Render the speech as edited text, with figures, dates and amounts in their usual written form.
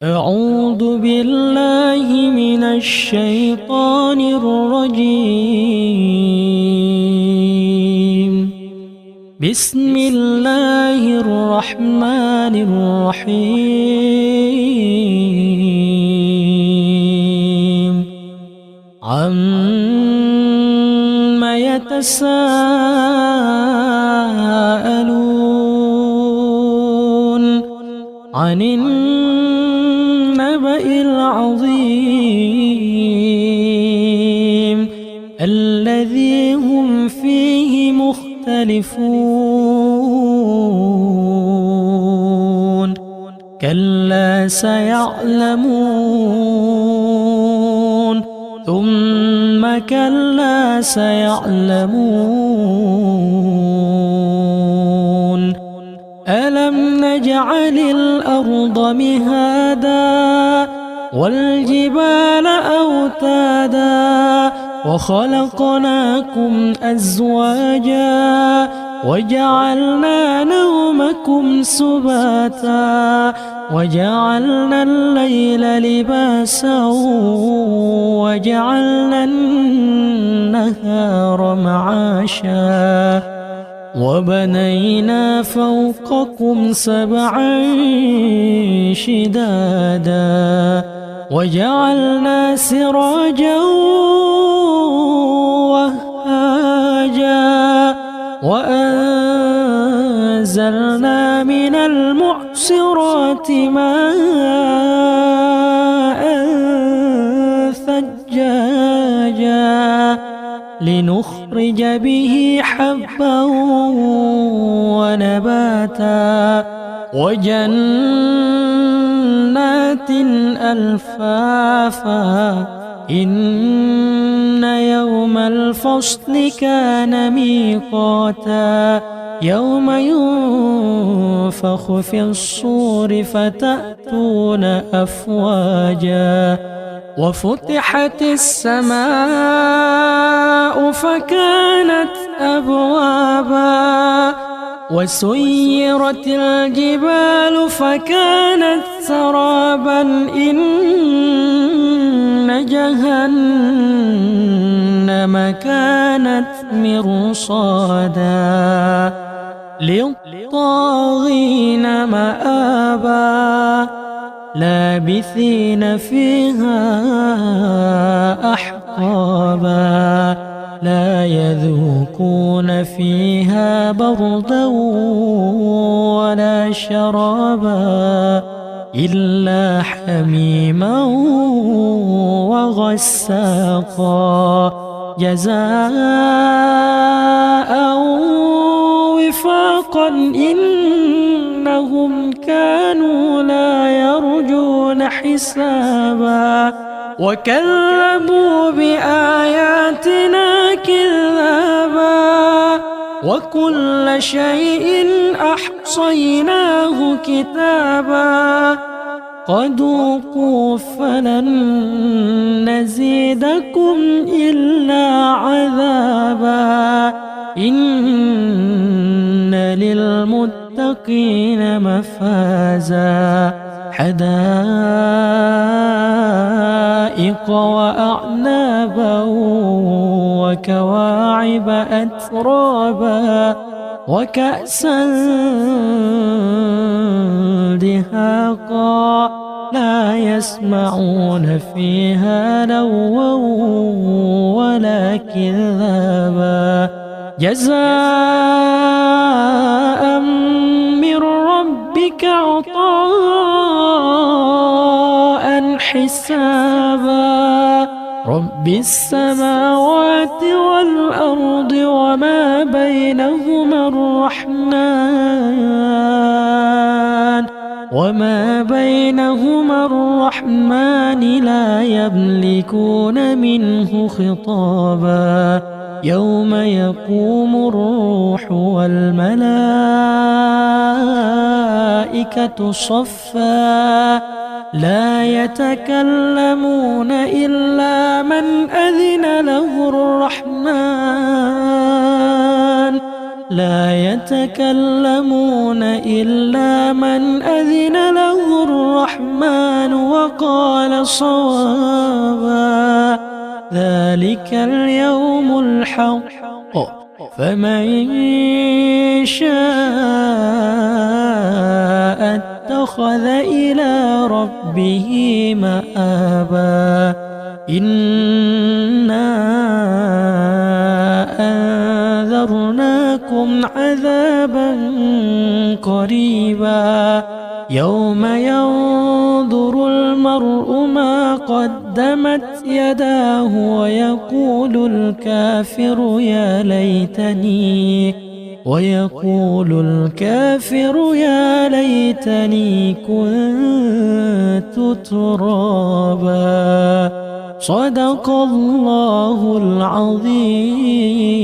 أعوذ بالله من الشيطان الرجيم. بسم الله الرحمن الرحيم. عَمَّ يتساءلون عن النبأ العظيم الذي هم فيه مختلفون. كلا سيعلمون ثم كلا سيعلمون. ألم نجعل الأرض مهادا والجبال أوتادا وخلقناكم أزواجا وجعلنا نومكم سباتا وجعلنا الليل لباسا وجعلنا النهار معاشا وبنينا فوقكم سبعا شدادا وجعلنا سراجا وهاجا وأنزلنا من المعصرات ماء ثجاجا لنخرج به حبا ونباتا وجنات ألفافا. إن يوم الفصل كان ميقاتا يوم ينفخ في الصور فتأتون أفواجا وفتحت السماء فكانت أبوابا وسيرت الجبال فكانت سرابا. إن جهنم كانت مرصادا للطاغين مآبا لابثين فيها أحقابا لا يذوقون فيها بردا ولا شرابا إلا حميما وغساقا جزاء وفاقا. إنهم كانوا لا يرجون حسابا وكذبوا بآياتنا كذابا وكل شيء أحصيناه كتابا. فذوقوا فلن نزيدكم إلا عذابا. إن للمتقين مفازا حدائق وأعنابا وكواعب أترابا وكأسا دهاقا لا يسمعون فيها لغوا ولا كذابا جزاء من ربك عطاء حسابا. رب السماوات والأرض وما بينهما الرحمن لا يملكون منه خطابا. يوم يقوم الروح والملائكة صفا لا يتكلمون إلا من أذن له الرحمن لا يتكلمون إلا من أذن له الرحمن وقال صوابا ذلك اليوم الحق فمن شاء اتخذ إلى ربه مآبا إنا أنذرناكم عذابا قريبا يوم ينظر المرء ما قدمت يداه ويقول الكافر يا ليتني كنت ترابا صدق الله العظيم.